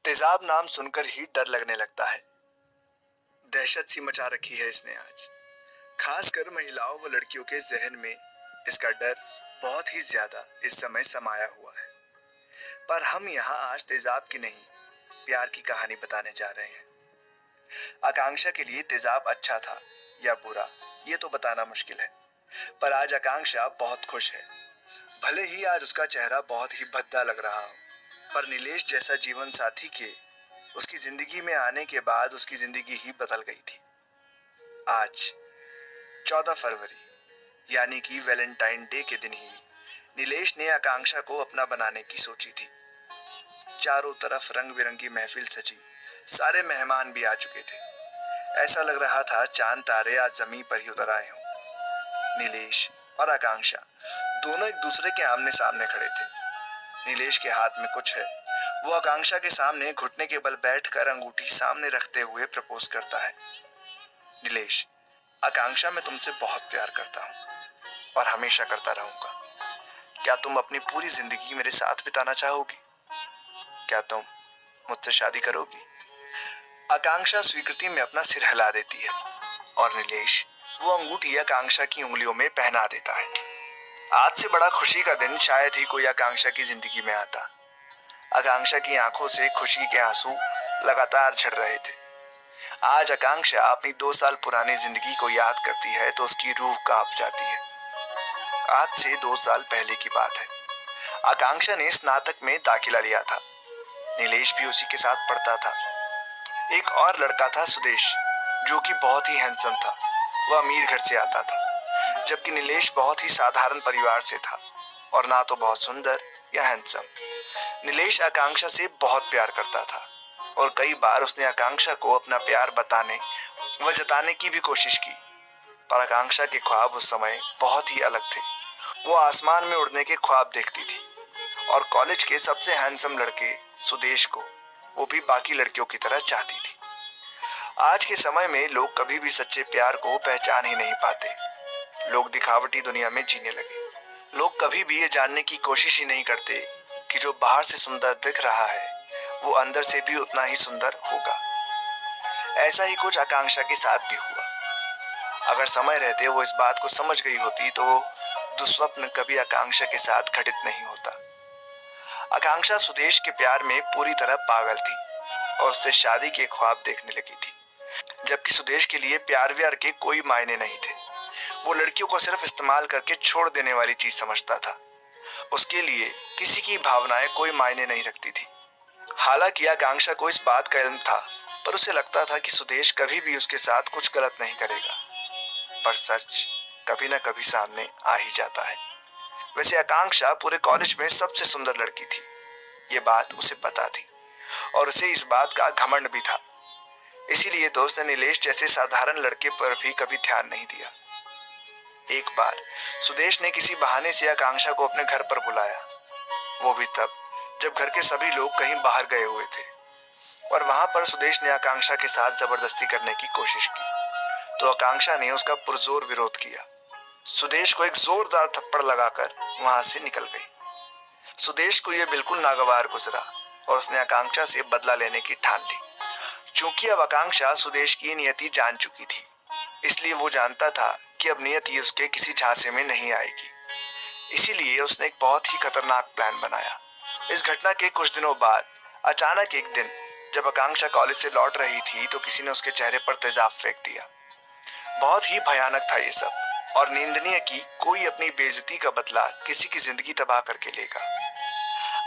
तेजाब नाम सुनकर ही डर लगने लगता है। दहशत सी मचा रखी है इसने आज, खासकर महिलाओं व लड़कियों के जहन में इसका डर बहुत ही ज्यादा इस समय समाया हुआ है। पर हम यहाँ आज तेजाब की नहीं, प्यार की कहानी बताने जा रहे हैं। आकांक्षा के लिए तेजाब अच्छा था या बुरा, ये तो बताना मुश्किल है, पर आज आकांक्षा बहुत खुश है। भले ही आज उसका चेहरा बहुत ही भद्दा लग रहा हो, पर नीलेश जैसा जीवन साथी के उसकी जिंदगी में आने के बाद उसकी जिंदगी ही बदल गई थी। आज 14 फरवरी यानी कि वैलेंटाइन डे के दिन ही नीलेश ने आकांक्षा को अपना बनाने की सोची थी। चारों तरफ रंग बिरंगी महफिल सजी, सारे मेहमान भी आ चुके थे। ऐसा लग रहा था चांद तारे आज जमीन पर ही उतर आए हों। नीलेश और आकांक्षा दोनों एक दूसरे के आमने सामने खड़े थे। नीलेश के हाथ में कुछ है, वो आकांक्षा के सामने घुटने के बल बैठकर अंगूठी सामने रखते हुए प्रपोज करता है। नीलेश, आकांक्षा मैं तुमसे बहुत प्यार करता हूँ और हमेशा करता रहूंगा। क्या तुम अपनी पूरी जिंदगी मेरे साथ बिताना चाहोगी? क्या तुम मुझसे शादी करोगी? आकांक्षा स्वीकृति में अपना सिर हिला देती है और नीलेश वो अंगूठी आकांक्षा की उंगलियों में पहना देता है। आज से बड़ा खुशी का दिन शायद ही कोई आकांक्षा की जिंदगी में आता। आकांक्षा की आंखों से खुशी के आंसू लगातार झड़ रहे थे। आज आकांक्षा अपनी 2 साल पुरानी जिंदगी को याद करती है तो उसकी रूह कांप जाती है। आज से 2 साल पहले की बात है। आकांक्षा ने स्नातक में दाखिला लिया था। नीलेश भी उसी के साथ पढ़ता था। एक और लड़का था सुदेश, जो कि बहुत ही हैंडसम था। वह अमीर घर से आता था, जबकि नीलेश बहुत ही साधारण परिवार से था और ना तो बहुत सुंदर या हैंडसम। नीलेश आकांक्षा से बहुत प्यार करता था और कई बार उसने आकांक्षा को अपना प्यार बताने व जताने की भी कोशिश की, पर आकांक्षा के ख्वाब उस समय बहुत ही अलग थे। वो आसमान में उड़ने के ख्वाब देखती थी और कॉलेज के सबसे हैंडसम लड़के सुदेश को वो भी बाकी लड़कियों की तरह चाहती थी। आज के समय में लोग कभी भी सच्चे प्यार को पहचान ही नहीं पाते। लोग दिखावटी दुनिया में जीने लगे। लोग कभी भी ये जानने की कोशिश ही नहीं करते कि जो बाहर से सुंदर दिख रहा है वो अंदर से भी उतना ही सुंदर होगा। ऐसा ही कुछ आकांक्षा के साथ भी हुआ। अगर समय रहते वो इस बात को समझ गई होती तो वो दुस्वप्न कभी आकांक्षा के साथ घटित नहीं होता। आकांक्षा सुदेश के प्यार में पूरी तरह पागल थी और उससे शादी के ख्वाब देखने लगी थी, जबकि सुदेश के लिए प्यार व्यार के कोई मायने नहीं थे। वो लड़कियों को सिर्फ इस्तेमाल करके छोड़ देने वाली चीज समझता था। उसके लिए किसी की भावनाएं कोई मायने नहीं रखती थी। हालांकि आकांक्षा को इस बात का इल्म था, पर उसे लगता था कि सुदेश कभी भी उसके साथ कुछ गलत नहीं करेगा। पर सच कभी ना कभी सामने आ ही जाता है। वैसे आकांक्षा पूरे कॉलेज में सबसे सुंदर लड़की थी, ये बात उसे पता थी और उसे इस बात का घमंड भी था। इसीलिए तो उसने नीलेश जैसे साधारण लड़के पर भी कभी ध्यान नहीं दिया। एक बार सुदेश ने किसी बहाने से आकांक्षा को अपने घर पर बुलाया, वो भी तब जब घर के सभी लोग कहीं बाहर गए हुए थे। और वहां पर सुदेश ने आकांक्षा के साथ जबरदस्ती करने की कोशिश की, तो आकांक्षा ने उसका पुरजोर विरोध किया। सुदेश को एक जोरदार थप्पड़ लगाकर वहां से निकल गई। सुदेश को यह बिल्कुल नागवार गुजरा और उसने आकांक्षा से बदला लेने की ठान ली। चूंकि अब आकांक्षा सुदेश की नियति जान चुकी थी, इसलिए वो जानता था कि अब नियति उसके किसी झांसे में नहीं आएगी। इसीलिए उसने एक बहुत ही खतरनाक प्लान बनाया। इस घटना के कुछ दिनों बाद अचानक एक दिन जब आकांक्षा कॉलेज से लौट रही थी तो किसी ने उसके चेहरे पर तेजाब फेंक दिया। बहुत ही भयानक था ये सब और निंदनीय कि कोई अपनी बेइज्जती का बदला किसी की जिंदगी तबाह करके लेगा।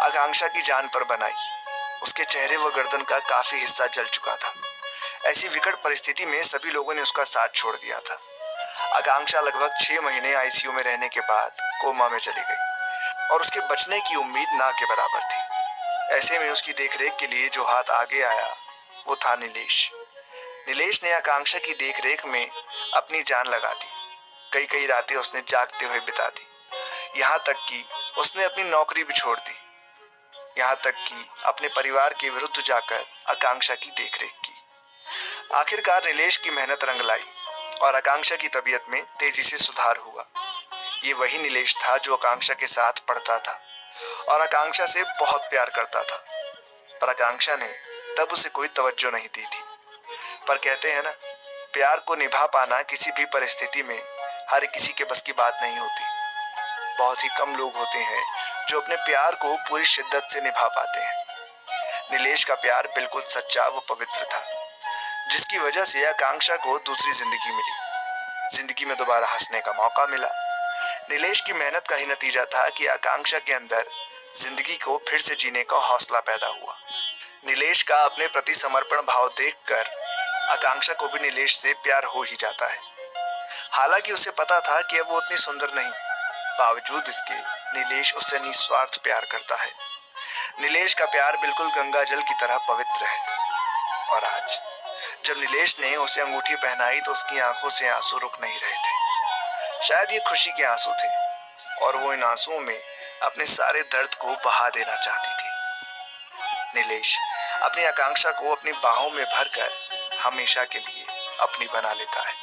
आकांक्षा की जान पर बनाई। उसके चेहरे व गर्दन का काफी हिस्सा जल चुका था। ऐसी विकट परिस्थिति में सभी लोगों ने उसका साथ छोड़ दिया था। आकांक्षा लगभग 6 महीने आईसीयू में रहने के बाद कोमा में चली गई और उसके बचने की उम्मीद ना के बराबर थी। ऐसे में उसकी देखरेख के लिए जो हाथ आगे आया वो था नीलेश। नीलेश ने आकांक्षा की देखरेख में अपनी जान लगा दी। कई कई रातें उसने जागते हुए बिता दी, यहाँ तक कि उसने अपनी नौकरी भी छोड़ दी। यहाँ तक कि अपने परिवार के विरुद्ध जाकर आकांक्षा की देखरेख की। आखिरकार नीलेश की मेहनत रंग लाई और आकांक्षा की तबीयत में तेजी से सुधार हुआ। ये वही नीलेश था जो आकांक्षा के साथ पढ़ता था और आकांक्षा से बहुत प्यार करता था। पर आकांक्षा ने तब उसे कोई तवज्जो नहीं दी थी। पर कहते हैं ना, प्यार को निभा पाना किसी भी परिस्थिति में हर किसी के बस की बात नहीं होती। बहुत ही कम लोग होते हैं जो अपने प्यार को पूरी शिद्दत से निभा पाते हैं। नीलेश का प्यार बिल्कुल सच्चा व पवित्र था, जिसकी वजह से आकांक्षा को दूसरी जिंदगी मिली। जिंदगी में दोबारा हंसने का मौका मिला। नीलेश की मेहनत का ही नतीजा था कि आकांक्षा के अंदर जिंदगी को फिर से जीने का हौसला पैदा हुआ। नीलेश का अपने प्रति समर्पण भाव देखकर आकांक्षा को भी नीलेश से प्यार हो ही जाता है। हालांकि उसे पता था कि अब वो उतनी सुंदर नहीं, बावजूद इसके नीलेश उससे निस्वार्थ प्यार करता है। नीलेश का प्यार बिल्कुल गंगा जल की तरह पवित्र है। और आज जब नीलेश ने उसे अंगूठी पहनाई तो उसकी आंखों से आंसू रुक नहीं रहे थे। शायद ये खुशी के आंसू थे और वो इन आंसुओं में अपने सारे दर्द को बहा देना चाहती थी। नीलेश अपनी आकांक्षा को अपनी बाहों में भरकर हमेशा के लिए अपनी बना लेता है।